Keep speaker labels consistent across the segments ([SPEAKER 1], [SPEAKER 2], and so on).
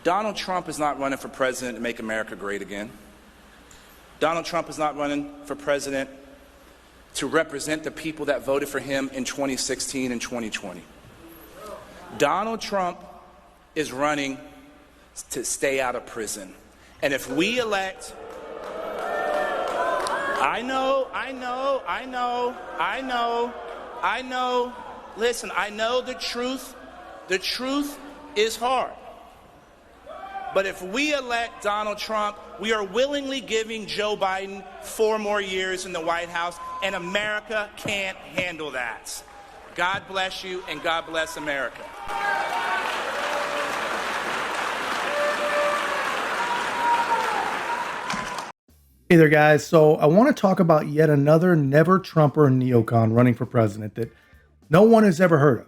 [SPEAKER 1] Donald Trump is not running for president to make America great again. Donald Trump is not running for president to represent the people that voted for him in 2016 and 2020. Donald Trump is running to stay out of prison. And if we elect, I know, listen, I know the truth is hard. But if we elect Donald Trump, we are willingly giving Joe Biden 4 more years in the White House, and America can't handle that. God bless you, and God bless America.
[SPEAKER 2] Hey there, guys. So I want to talk about yet another never-Trumper neocon running for president that no one has ever heard of.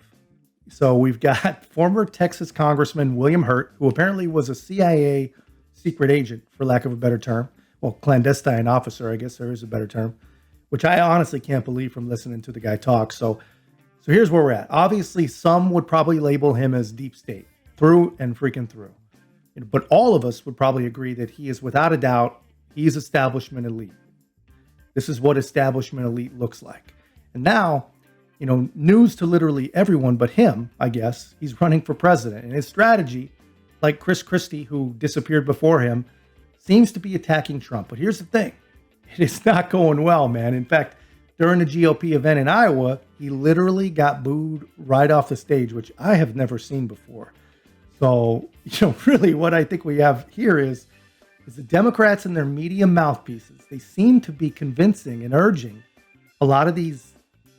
[SPEAKER 2] So we've got former Texas Congressman William Hurt, who apparently was a CIA secret agent, for lack of a better term. Well, clandestine officer, I guess there is a better term, which I honestly can't believe from listening to the guy talk. So here's where we're at. Obviously, some would probably label him as deep state, through and freaking through. But all of us would probably agree that he is, without a doubt, he's establishment elite. This is what establishment elite looks like. And now, news to literally everyone but him, I guess, he's running for president. And his strategy, like Chris Christie, who disappeared before him, seems to be attacking Trump. But here's the thing. It is not going well, man. In fact, during the GOP event in Iowa, he literally got booed right off the stage, which I have never seen before. So, really what I think we have here is the Democrats and their media mouthpieces. They seem to be convincing and urging a lot of these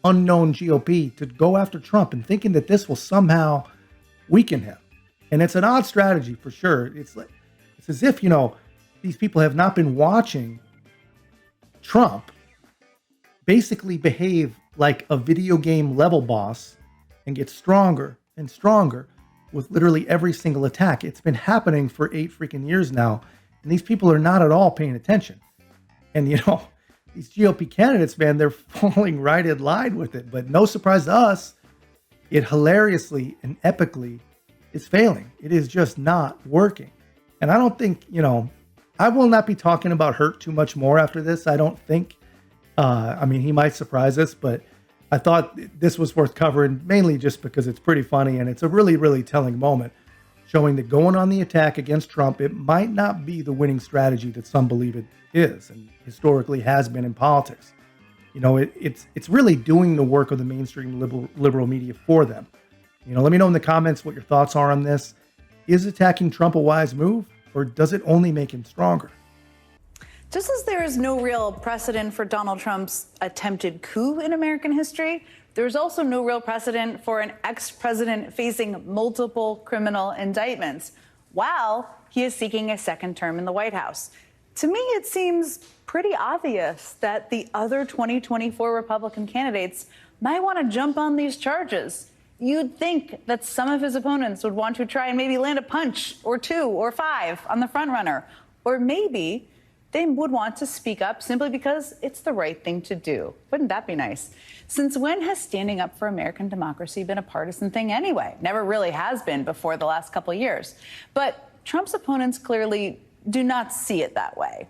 [SPEAKER 2] unknown GOP to go after Trump and thinking that this will somehow weaken him. And it's an odd strategy for sure. It's as if, these people have not been watching Trump basically behave like a video game level boss and get stronger and stronger with literally every single attack. It's been happening for 8 freaking years now. And these people are not at all paying attention. And, these GOP candidates, man, they're falling right in line with it. But no surprise to us, it hilariously and epically is failing. It is just not working. And I don't think, I will not be talking about Hurt too much more after this. I don't think, he might surprise us, but I thought this was worth covering mainly just because it's pretty funny and it's a really, really telling moment, showing that going on the attack against Trump, it might not be the winning strategy that some believe it is and historically has been in politics. It's really doing the work of the mainstream liberal media for them. Let me know in the comments what your thoughts are on this. Is attacking Trump a wise move, or does it only make him stronger?
[SPEAKER 3] Just as there is no real precedent for Donald Trump's attempted coup in American history, there's also no real precedent for an ex-president facing multiple criminal indictments while he is seeking a second term in the White House. To me, it seems pretty obvious that the other 2024 Republican candidates might want to jump on these charges. You'd think that some of his opponents would want to try and maybe land a punch or 2 or 5 on the frontrunner, or maybe they would want to speak up simply because it's the right thing to do. Wouldn't that be nice? Since when has standing up for American democracy been a partisan thing anyway? Never really has been before the last couple of years. But Trump's opponents clearly do not see it that way.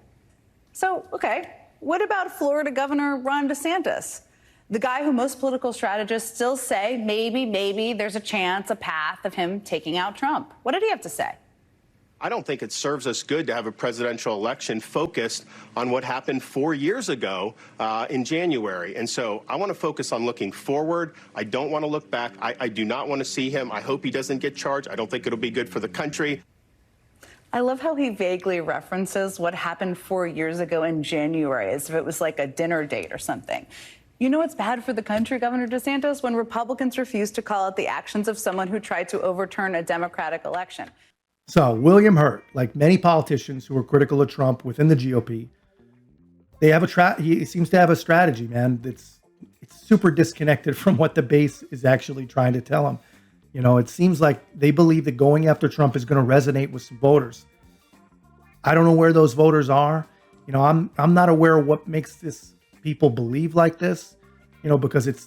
[SPEAKER 3] So, okay, what about Florida Governor Ron DeSantis? The guy who most political strategists still say maybe there's a chance, a path of him taking out Trump. What did he have to say?
[SPEAKER 4] I don't think it serves us good to have a presidential election focused on what happened 4 years ago in January. And so I want to focus on looking forward. I don't want to look back. I do not want to see him. I hope he doesn't get charged. I don't think it'll be good for the country.
[SPEAKER 3] I love how he vaguely references what happened 4 years ago in January, as if it was like a dinner date or something. You know what's bad for the country, Governor DeSantis? When Republicans refuse to call out the actions of someone who tried to overturn a Democratic election.
[SPEAKER 2] So William Hurt, like many politicians who are critical of Trump within the GOP, they have he seems to have a strategy, man. It's super disconnected from what the base is actually trying to tell him. It seems like they believe that going after Trump is going to resonate with some voters. I don't know where those voters are. I'm not aware of what makes this people believe like this, because it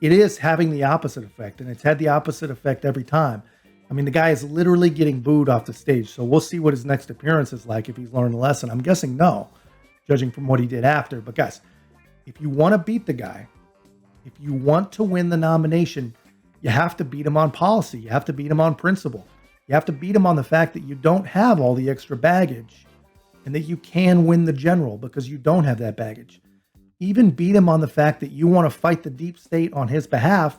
[SPEAKER 2] is having the opposite effect, and it's had the opposite effect every time. I mean, the guy is literally getting booed off the stage. So we'll see what his next appearance is like if he's learned a lesson. I'm guessing no, judging from what he did after. But guys, if you want to beat the guy, if you want to win the nomination, you have to beat him on policy. You have to beat him on principle. You have to beat him on the fact that you don't have all the extra baggage and that you can win the general because you don't have that baggage. Even beat him on the fact that you want to fight the deep state on his behalf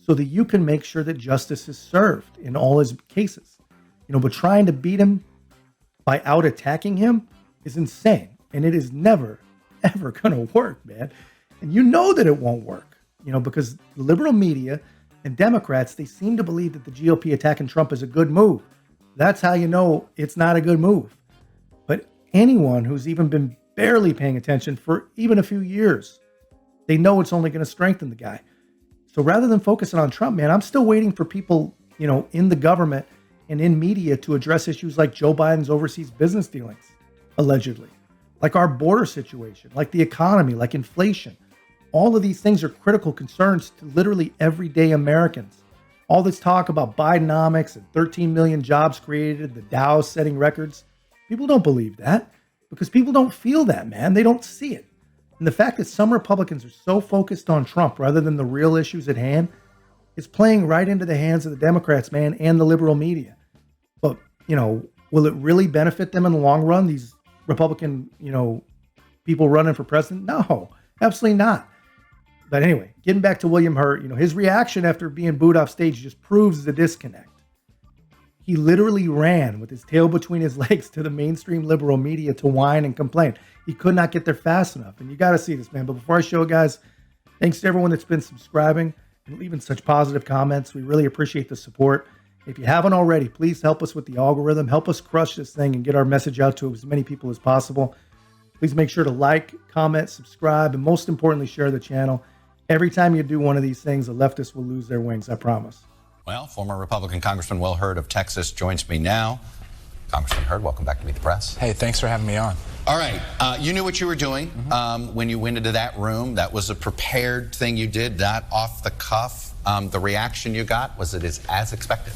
[SPEAKER 2] so that you can make sure that justice is served in all his cases. But trying to beat him by out attacking him is insane. And it is never, ever going to work, man. And you know that it won't work, because the liberal media and Democrats, they seem to believe that the GOP attacking Trump is a good move. That's how you know it's not a good move. But anyone who's even been barely paying attention for even a few years, they know it's only going to strengthen the guy. So rather than focusing on Trump, man, I'm still waiting for people, in the government and in media to address issues like Joe Biden's overseas business dealings, allegedly, like our border situation, like the economy, like inflation. All of these things are critical concerns to literally everyday Americans. All this talk about Bidenomics and 13 million jobs created, the Dow setting records. People don't believe that because people don't feel that, man. They don't see it. And the fact that some Republicans are so focused on Trump rather than the real issues at hand is playing right into the hands of the Democrats, man, and the liberal media. But, will it really benefit them in the long run, these Republican, people running for president? No, absolutely not. But anyway, getting back to William Hurt, his reaction after being booed off stage just proves the disconnect. He literally ran with his tail between his legs to the mainstream liberal media to whine and complain. He could not get there fast enough. And you got to see this, man. But before I show it, guys, thanks to everyone that's been subscribing and leaving such positive comments. We really appreciate the support. If you haven't already, please help us with the algorithm. Help us crush this thing and get our message out to as many people as possible. Please make sure to like, comment, subscribe, and most importantly, share the channel. Every time you do one of these things, the leftists will lose their wings, I promise.
[SPEAKER 5] Well, former Republican Congressman Will Hurt of Texas joins me now. Congressman Hurt, welcome back to Meet the Press.
[SPEAKER 1] Hey, thanks for having me on.
[SPEAKER 5] All right. You knew what you were doing when you went into that room. That was a prepared thing you did, not off the cuff. The reaction you got, was it as expected?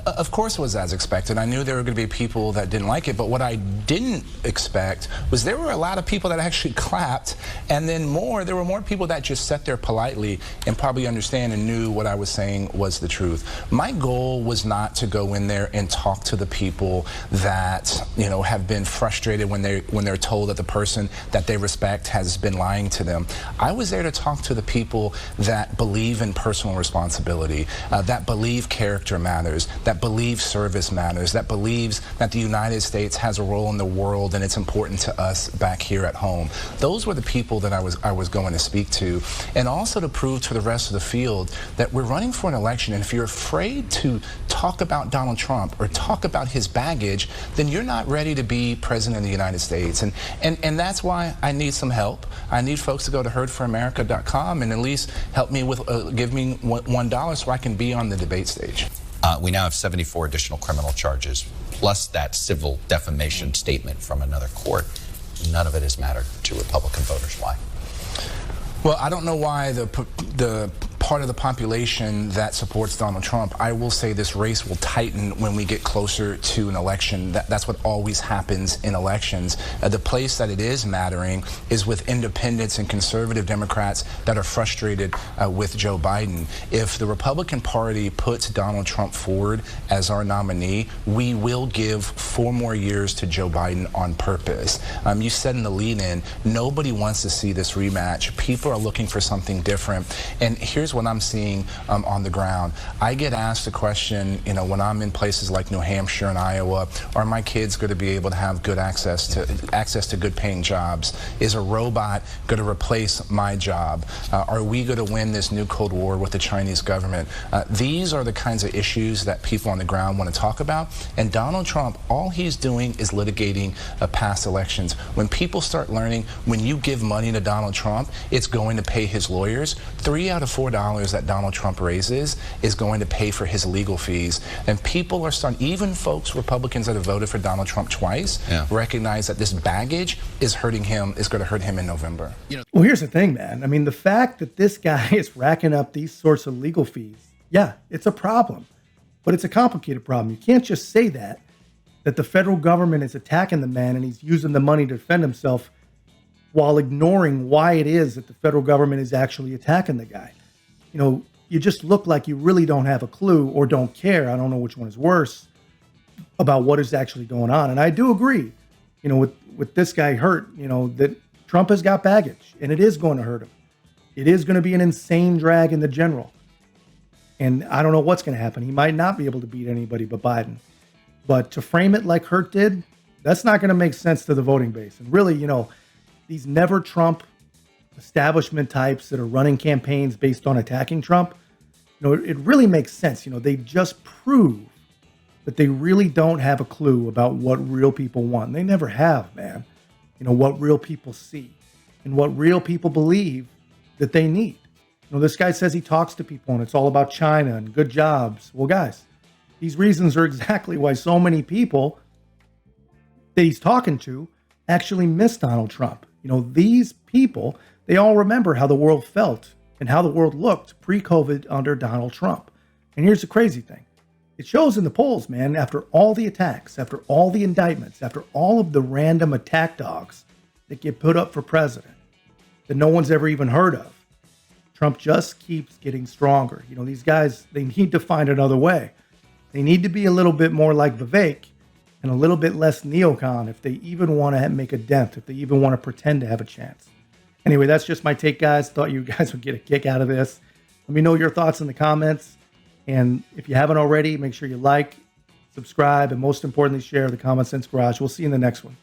[SPEAKER 1] Of course it was as expected. I knew there were going to be people that didn't like it, but what I didn't expect was there were a lot of people that actually clapped, and then there were more people that just sat there politely and probably understand and knew what I was saying was the truth. My goal was not to go in there and talk to the people that, have been frustrated when they're told that the person that they respect has been lying to them. I was there to talk to the people that believe in personal responsibility, that believe character matters, that believes service matters, that believes that the United States has a role in the world and it's important to us back here at home. Those were the people that I was going to speak to, and also to prove to the rest of the field that we're running for an election, and if you're afraid to talk about Donald Trump or talk about his baggage, then you're not ready to be president of the United States. And that's why I need some help. I need folks to go to herdforamerica.com and at least help me with, give me $1 so I can be on the debate stage.
[SPEAKER 5] We now have 74 additional criminal charges, plus that civil defamation statement from another court. None of it has mattered to Republican voters. Why?
[SPEAKER 1] Well, I don't know why the part of the population that supports Donald Trump. I will say this race will tighten when we get closer to an election. That's what always happens in elections. The place that it is mattering is with independents and conservative Democrats that are frustrated with Joe Biden. If the Republican Party puts Donald Trump forward as our nominee, we will give 4 more years to Joe Biden on purpose. You said in the lead-in, nobody wants to see this rematch. People are looking for something different. And here's what I'm seeing on the ground. I get asked the question, when I'm in places like New Hampshire and Iowa, are my kids going to be able to have good access to good paying jobs? Is a robot going to replace my job? Are we going to win this new Cold War with the Chinese government? These are the kinds of issues that people on the ground want to talk about. And Donald Trump, all he's doing is litigating past elections. When people start learning, when you give money to Donald Trump, it's going to pay his lawyers. $3 out of $4 that Donald Trump raises is going to pay for his legal fees. And people are starting, even folks, Republicans that have voted for Donald Trump twice, recognize that this baggage is hurting him, is going to hurt him in November.
[SPEAKER 2] Well, here's the thing, man. I mean, the fact that this guy is racking up these sorts of legal fees, yeah, it's a problem. But it's a complicated problem. You can't just say that the federal government is attacking the man and he's using the money to defend himself while ignoring why it is that the federal government is actually attacking the guy. You know, you just look like you really don't have a clue or don't care. I don't know which one is worse about what is actually going on. And I do agree, you know, with this guy Hurt, you know, that Trump has got baggage and it is going to hurt him. It is going to be an insane drag in the general. And I don't know what's going to happen. He might not be able to beat anybody but Biden. But to frame it like Hurt did, that's not going to make sense to the voting base. And really, you know, these never Trump establishment types that are running campaigns based on attacking Trump, you know, it really makes sense. You know, they just prove that they really don't have a clue about what real people want. They never have, man. You know, what real people see and what real people believe that they need. You know, this guy says he talks to people and it's all about China and good jobs. Well, guys, these reasons are exactly why so many people that he's talking to actually miss Donald Trump. You know, these people, they all remember how the world felt and how the world looked pre-COVID under Donald Trump. And here's the crazy thing. It shows in the polls, man, after all the attacks, after all the indictments, after all of the random attack dogs that get put up for president that no one's ever even heard of, Trump just keeps getting stronger. You know, these guys, they need to find another way. They need to be a little bit more like Vivek and a little bit less neocon if they even want to make a dent, if they even want to pretend to have a chance. Anyway, that's just my take, guys. Thought you guys would get a kick out of this. Let me know your thoughts in the comments. And if you haven't already, make sure you like, subscribe, and most importantly, share the Common Sense Garage. We'll see you in the next one.